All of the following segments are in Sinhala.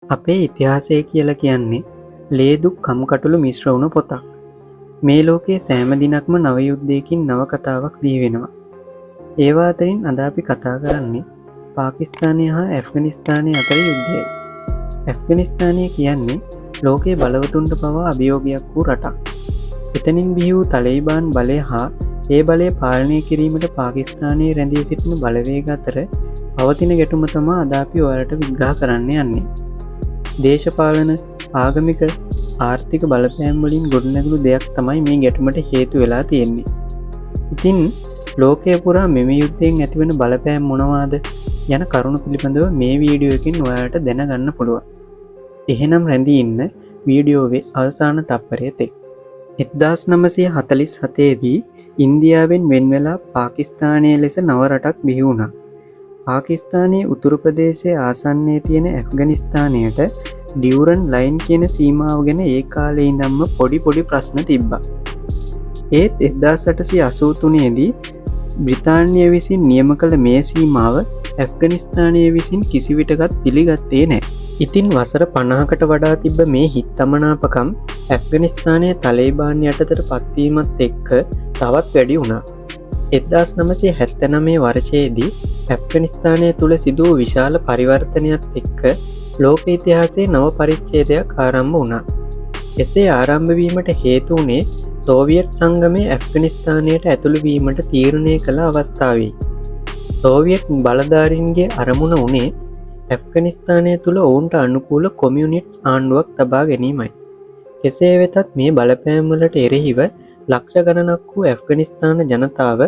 අපේ ඉතිහාසය කියලා කියන්නේ ලේදුක් කම්කටොළු මිශ්‍ර වුණු පොතක්. මේ ලෝකයේ සෑම දිනක්ම නව යුද්ධයකින් නවකතාවක් බිහිවෙනවා. ඒවා අතරින් අද අපි කතා කරන්නේ පාකිස්තානය හා ඇෆ්ගනිස්තානය අතර යුද්ධයයි. ඇෆ්ගනිස්තානය කියන්නේ ලෝකයේ බලවතුන්ට පවා අභියෝගයක් වූ රටක්. එතනින් බිහි වූ තලයිබාන් බලය හා ඒ බලය පාලනය කිරීමට පාකිස්තානයේ රැඳී සිටින බලවේග අතර පවතින ගැටුම තමා අද අපි ඔයාලට විග්‍රහ කරන්න යන්නේ. දේශපාලන ආගමික ආර්ථික බලපෑම් වලින් ගොඩනැගුණු දෙයක් තමයි මේ ගැටුමට හේතු වෙලා තියෙන්නේ. ඉතින් ලෝකය පුරා මෙම යුද්ධයෙන් ඇතිවන බලපෑම් මොනවාද යන කරුණු පිළිබඳව මේ වීඩියෝ එකකින් ඔයාලට දැනගන්න පුළුවන්. එහෙනම් රැඳී ඉන්න වීඩියෝවේ අවසාන තප්පරය තෙක්. 1947 දී ඉන්දියාවෙන් වෙන් වෙලා පාකිස්තානයේ ලෙස නව රටක් බිහි වුණා. පාකිස්තානයේ උතුරු ප්‍රදේශයේ ආසන්නයේ තියෙන ඇෆ්ගනිස්තානයට ඩියුරන් ලයින් කියන සීමාව ගැන ඒ කාලේ ඉඳන්ම පොඩි ප්‍රශ්න තිබ්බා. ඒත් 1883 දී බ්‍රිතාන්‍ය විසින් නියම කළ මේ සීමාව ඇෆ්ගනිස්තානය විසින් කිසිවිටකත් පිළිගත්තේ නැහැ. ඉතින් වසර 50කට වඩා තිබ්බ මේ හිත්තමනාපකම් ඇෆ්ගනිස්තානයේ තලිබාන් යටතට පත්වීමත් එක්ක තවත් වැඩි වුණා. 1979 වර්ෂයේදී ඇෆ්ගනිස්තානය තුළ සිදු වූ විශාල පරිවර්තනයත් එක්ක ලෝක ඉතිහාසයේ නව පරිච්ඡේදයක් ආරම්භ වුණා. එසේ ආරම්භ වීමට හේතු වුණේ සෝවියට් සංගමය ඇෆ්ගනිස්තානයට ඇතුළු වීමට තීරණය කළ අවස්ථාවේ. සෝවියට් බලධාරීන්ගේ අරමුණ වුණේ ඇෆ්ගනිස්තානය තුළ ඔවුන්ට අනුකූල කොමියුනිස්ට් ආණ්ඩුවක් තබා ගැනීමයි. කෙසේ වෙතත් මේ බලපෑම් වලට එරෙහිව ලක්ෂ ගණනක් වූ ඇෆ්ගනිස්තාන ජනතාව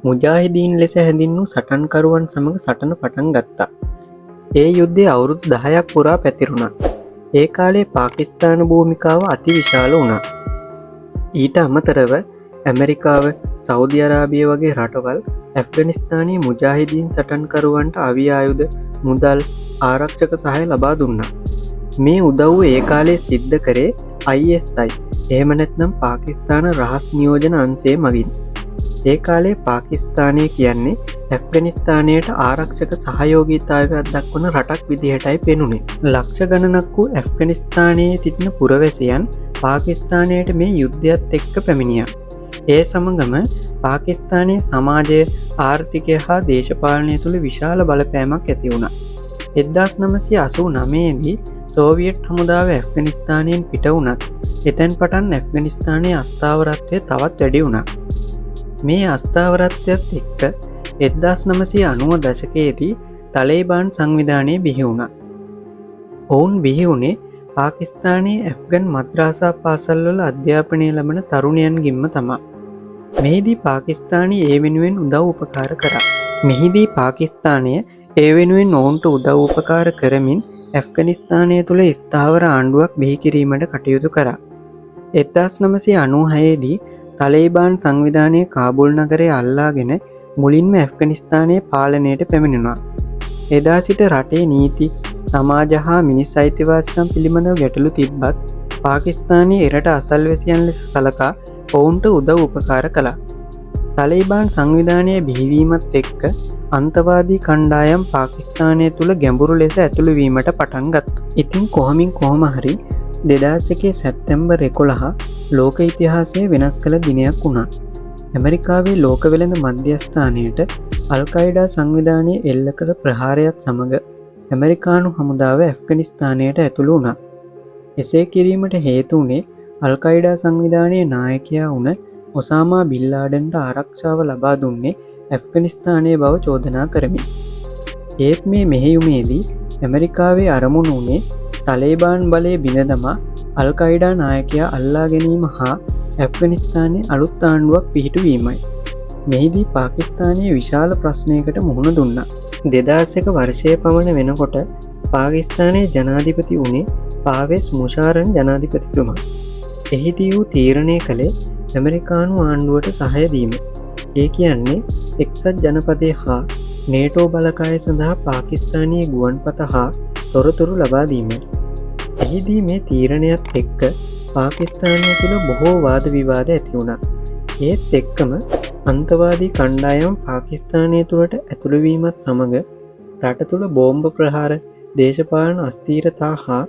මුජාහිදීන් ලෙස හැඳින්වූ සටන්කරුවන් සමග සටන පටන් ගත්තා. ඒ යුද්ධය අවුරුදු 10ක් පුරා පැතිරුණා. ඒ කාලේ පාකිස්තාන භූමිකාව අතිවිශාල වුණා. ඊට අමතරව ඇමරිකාව, සෞදි අරාබිය වගේ රටවල් ඇෆ්ගනිස්තානයේ මුජාහිදීන් සටන්කරුවන්ට අවි ආයුධ, මුදල්, ආරක්ෂක සහාය ලබා දුන්නා. මේ උදව්ව ඒ කාලේ සිද්ධ කරේ ISI, එහෙම නැත්නම් පාකිස්තාන රහස් නියෝජන අංශය මගින්. ඒ කාලේ පාකිස්තානය කියන්නේ ඇෆ්ගනිස්තානයට ආරක්ෂක සහයෝගීතාවයක් දක්වන රටක් විදිහටයි පෙනුනේ. ලක්ෂ ගණනක් වූ ඇෆ්ගනිස්තානයේ සිටින පුරවැසියන් පාකිස්තානයට මේ යුද්ධයත් එක්ක පැමිණියා. ඒ සමගම පාකිස්තානයේ සමාජය, ආර්ථිකය හා දේශපාලනය තුළ විශාල බලපෑමක් ඇති වුණා. 1989 දී සෝවියට් හමුදාව ඇෆ්ගනිස්තානයෙන් පිට වුණත් එතැන් පටන් ඇෆ්ගනිස්තානයේ අස්ථාවරත්වය තවත් වැඩි වුණා. මේ අස්ථාවරත්වයත් එක්ක 1990 දශකයේදී තලිබාන් සංවිධානය බිහි වුණා. ඔවුන් බිහි වුණේ පාකිස්තානයේ ඇෆ්ගන් මද්‍රාසා පාසල්වල අධ්‍යාපනය ලබන තරුණයන්ගින්ම තමා. මෙහිදී පාකිස්තානය ඒ වෙනුවෙන් උදව් උපකාර කරා. මෙහිදී පාකිස්තානය ඒ වෙනුවෙන් ඔවුන්ට උදව් උපකාර කරමින් ඇෆ්ගනිස්තානය තුළ ස්ථාවර ආණ්ඩුවක් බිහි කිරීමට කටයුතු කරා. 1996 දී තලිබාන් සංවිධානය කාබුල් නගරය අල්ලාගෙන මුලින්ම ඇෆ්ගනිස්තානයේ පාලනයට පැමිණුණා. එදා සිට රටේ නීති, සමාජ හා මිනිස් අයිතිවාසිකම් පිළිබඳව ගැටලු තිබ්බත් පාකිස්තානයේ එරට අසල්වැසියන් ලෙස සලකා ඔවුන්ට උදව් උපකාර කළා. තලිබාන් සංවිධානය බිහිවීමත් එක්ක අන්තවාදී කණ්ඩායම් පාකිස්තානය තුළ ගැඹුරු ලෙස ඇතුළු වීමට පටන් ගත්තා. ඉතින් කොහොම හරි 2001 සැප්තැම්බර් 11 ලෝක ඉතිහාසයේ වෙනස් කළ දිනයක් වුණා. ඇමරිකාවේ ලෝක වෙළඳ මධ්‍යස්ථානයට අල්-කයිඩා සංවිධානය එල්ල කළ ප්‍රහාරයත් සමග ඇමරිකානු හමුදාව ඇෆ්ගනිස්තානයට ඇතුළු වුණා. එසේ කිරීමට හේතු වුණේ අල්-කයිඩා සංවිධානයේ නායකයා වුණ ඔසාමා බින් ලාඩන්ට ආරක්ෂාව ලබා දුන්නේ ඇෆ්ගනිස්තානයේ බව චෝදනා කරමින්. ඒත් මේ මෙහෙයුමේදී ඇමරිකාවේ අරමුණු වුණේ තලිබාන් බලය බිඳ දමා අල්-කයිඩා නායකයා අල්ලා ගැනීම හා ඇෆ්ගනිස්තානයේ අලුත් ආණ්ඩුවක් පිහිටුවීමයි. මෙහිදී පාකිස්තානයේ විශාල ප්‍රශ්නයකට මුහුණ දුන්නා. 2001 වර්ෂයේ පමණ වෙනකොට පාකිස්තානයේ ජනාධිපති වුණේ පාවෙස් මුෂාරෆ් ජනාධිපතිතුමා. එහිදී වූ තීරණය කළේ ඇමරිකානු ආණ්ඩුවට සහාය දීම. ඒ කියන්නේ එක්සත් ජනපදය හා නේටෝ බලකාය සඳහා පාකිස්තානයේ ගුවන්පත හා තොරතුරු ලබා දීමට. එහිදී මේ තීරණයත් එක්ක පාකිස්තානය තුළ බොහෝ වාද විවාද ඇති වුණා. ඒත් එක්කම අන්තවාදී කණ්ඩායම් පාකිස්තානය තුළට ඇතුළුවීමත් සමඟ රට තුළ බෝම්බ ප්‍රහාර, දේශපාලන අස්ථීරතා හා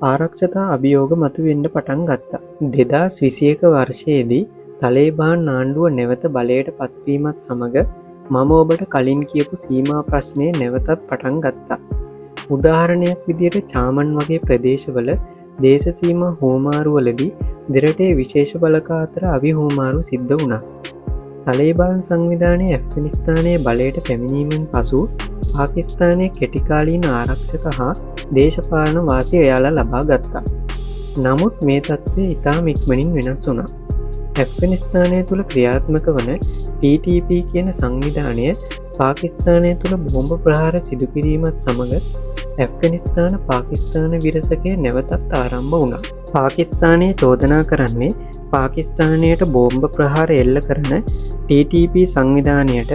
ආරක්ෂතා අභියෝග මතුවෙන්න පටන් ගත්තා. 2021 වර්ෂයේදී තලේබාන් ආණ්ඩුව නැවත බලයට පත්වීමත් සමග මම ඔබට කලින් කියපු සීමා ප්‍රශ්නය නැවතත් පටන් ගත්තා. උදාහරණයක් විදියට චාමන් වගේ ප්‍රදේශවල දේශ සීමා හෝමාරුවලදී දෙරටේ විශේෂ බලකා අතර අවි හෝමාරු සිද්ධ වුණා. තලේබාන් සංවිධානය ඇෆ්ගනිස්තානයේ බලයට පැමිණීමෙන් පසු පාකිස්තානයේ කෙටිකාලීන ආරක්ෂක හා දේශපාලන වාසි එයාලා ලබා ගත්තා. නමුත් මේ තත්ත්වය ඉතාම ඉක්මනින් වෙනස් වුණා. ඇෆ්ගනිස්තානය තුළ ක්‍රියාත්මක වන TTP කියන සංවිධානය පාකිස්තානය තුළ බෝම්බ ප්‍රහාර සිදු කිරීමත් සමග ඇෆ්ගනිස්තාන පාකිස්තාන විරසකය නැවතත් ආරම්භ වුණා. පාකිස්තානයේ චෝදනා කරන්නේ පාකිස්තානයට බෝම්බ ප්‍රහාර එල්ල කරන TTP සංවිධානයට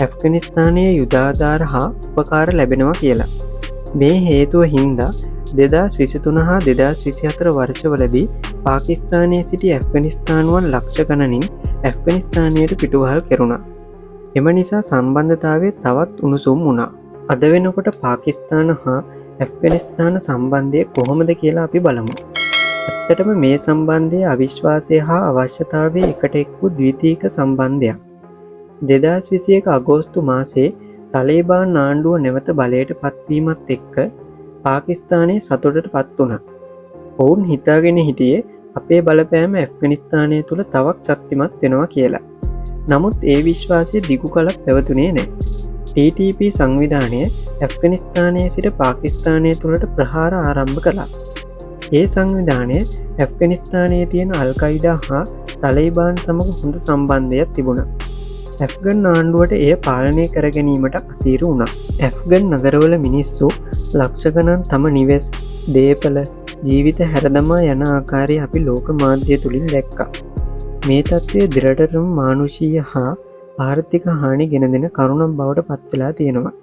ඇෆ්ගනිස්තානයේ යුදාධාර හා උපකාර ලැබෙනවා කියලා. මේ හේතුව හින්දා 2023 හා 2024 වර්ෂවලදී පාකිස්තානයේ සිටි ඇෆ්ගනිස්තානුවන් ලක්ෂ ගණනින් ඇෆ්ගනිස්තානයට පිටුවහල් කෙරුණා. එම නිසා සම්බන්ධතාවය තවත් උණුසුම් වුණා. අද වෙනකොට පාකිස්තාන හා ඇෆ්ගනිස්තාන සම්බන්ධය කොහොමද කියලා අපි බලමු. ඇත්තටම මේ සම්බන්ධය අවිශ්වාසය හා අවශ්‍යතාවය එකට එක්වූ ද්විතීක සම්බන්ධයක්. 2021 අගෝස්තු මාසයේ තලේබාන් ආණ්ඩුව නැවත බලයට පත්වීමත් එක්ක පාකිස්තානයේ සතුටට පත් වුණා. ඔවුන් හිතාගෙන හිටියේ අපේ බලපෑම ඇෆ්ගනිස්තානය තුළ තවත් ශක්තිමත් වෙනවා කියලා. නමුත් ඒ විශ්වාසය දිගු කලක් පැවතුනේ නැහැ. TTP සංවිධානය ඇෆ්ගනිස්තානයේ සිට පාකිස්තානය තුළට ප්‍රහාර ආරම්භ කළා. ඒ සංවිධානය ඇෆ්ගනිස්තානයේ තියෙන අල්-කයිඩා හා තලේබාන් සමග හොඳ සම්බන්ධයක් තිබුණා. ඇෆ්ගන් ආණ්ඩුවට එය පාලනය කර ගැනීමට අසීරු වුණා. ඇෆ්ගන් නගරවල මිනිස්සු ලක්ෂ ගණන් තම නිවෙස්, දේපල, ජීවිත හැරදමා යන ආකාරය අපි ලෝක මාධ්‍ය තුලින් දැක්කා. මේ තත්ත්වය දිරටම මානුෂීය හා ආර්ථික හානි ගෙන දෙන කරුණක් බවට පත් වෙලා තියෙනවා.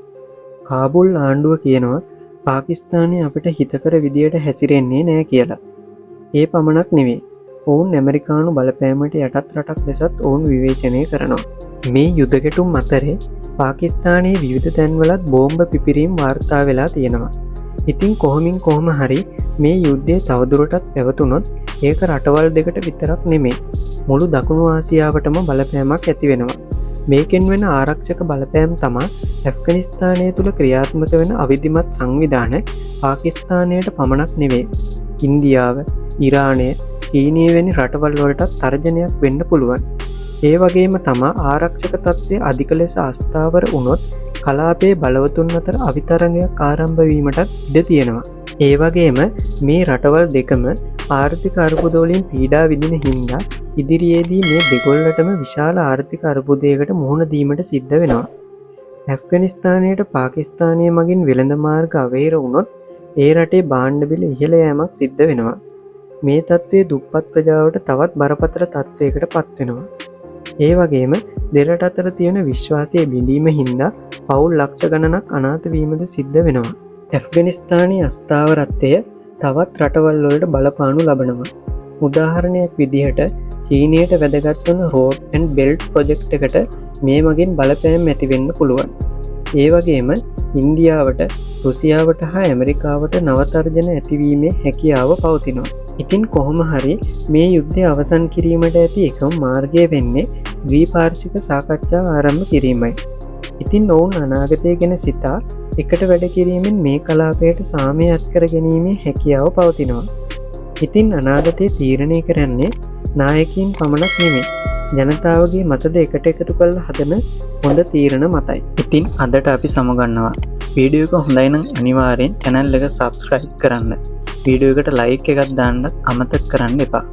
කාබුල් ආණ්ඩුව කියනවා පාකිස්තානය අපිට හිතකර විදියට හැසිරෙන්නේ නෑ කියලා. ඒ පමණක් නෙවෙයි. ඔවුන් ඇමරිකානු බලපෑමට යටත් රටක් ලෙසත් ඔවුන් විවේචනය කරනවා. මේ යුද ගැටුම් අතරේ පාකිස්තානයේ විවිධ තැන්වලත් බෝම්බ පිපිරීම් වාර්තා වෙලා තියෙනවා. ඉතින් කොහොම හරි මේ යුද්ධය තවදුරටත් පැවතුනොත් ඒක රටවල් දෙකට විතරක් නෙමෙයි මුළු දකුණු ආසියාවටම බලපෑමක් ඇති වෙනවා. මේකෙන් වෙන ආරක්ෂක බලපෑම් තමා ඇෆ්ගනිස්තානය තුළ ක්‍රියාත්මක වෙන අවිධිමත් සංවිධාන පාකිස්තානයට පමණක් නෙවෙයි. ඉන්දියාව, ඉරානය, චීනය වැනි රටවල් වලටත් තර්ජනයක් වෙන්න පුළුවන්. ඒ වගේම තමා ආරක්ෂක තත්ත්වය අධික ලෙස අස්ථාවර වුණොත් කලාපයේ බලවතුන් අතර අවිතරංගයක් ආරම්භ වීමටත් ඉඩ තියෙනවා. ඒ වගේම මේ රටවල් දෙකම ආර්ථික අර්බුද වලින් පීඩා විඳින හින්දා ඉදිරියේදී මේ දෙගොල්ලටම විශාල ආර්ථික අර්බුදයකට මුහුණ දීමට සිද්ධ වෙනවා. ඇෆ්ගනිස්තානයට පාකිස්තානය මගින් වෙළඳ මාර්ග අවහිර වුණොත් ඒ රටේ භාණ්ඩ බිල ඉහළ යෑමක් සිද්ධ වෙනවා. මේ තත්ත්වය දුප්පත් ප්‍රජාවට තවත් බරපතල තත්ත්වයකට පත් වෙනවා. ඒ වගේම දෙරට අතර තියෙන විශ්වාසය බිඳීම හින්දා පවුල් ලක්ෂ ගණනක් අනාථ වීමද සිද්ධ වෙනවා. ඇෆ්ගනිස්තානයේ අස්ථාවරත්වය තවත් රටවල් වලට බලපානු ලබනවා. උදාහරණයක් විදිහට චීනයට වැදගත් වන රෝඩ් ඇන්ඩ් බෙල්ට් ප්‍රොජෙක්ට් එකට මේ මගින් බලපෑම් ඇති වෙන්න පුළුවන්. ඒ වගේම ඉන්දියාවට, රුසියාවට හා ඇමරිකාවට නවතර්ජන ඇතිවීමේ හැකියාව පවතිනවා. ඉතින් කොහොම හරි මේ යුද්ධය අවසන් කිරීමට ඇති එකම මාර්ගය වෙන්නේ ද්විපාර්ශ්වික සාකච්ඡා ආරම්භ කිරීමයි. ඉතින් ඔවුන් අනාගතය ගැන සිතා එකට වැඩ කිරීමෙන් මේ කලාපයට සාමය අත්කර ගැනීමේ හැකියාව පවතිනවා. ඉතින් අනාගතය තීරණය කරන්නේ නායකයින් පමණක් නෙමෙයි, ජනතාවගේ මතද එකට එකතු කරලා හදන හොඳ තීරණ මතයි. ඉතින් අදට අපි සමුගන්නවා. වීඩියෝ එක හොඳයි නම් අනිවාර්යෙන් channel එක subscribe කරන්න. වීඩියෝ එකට like එකක් දාන්නත් අමතක කරන්න එපා.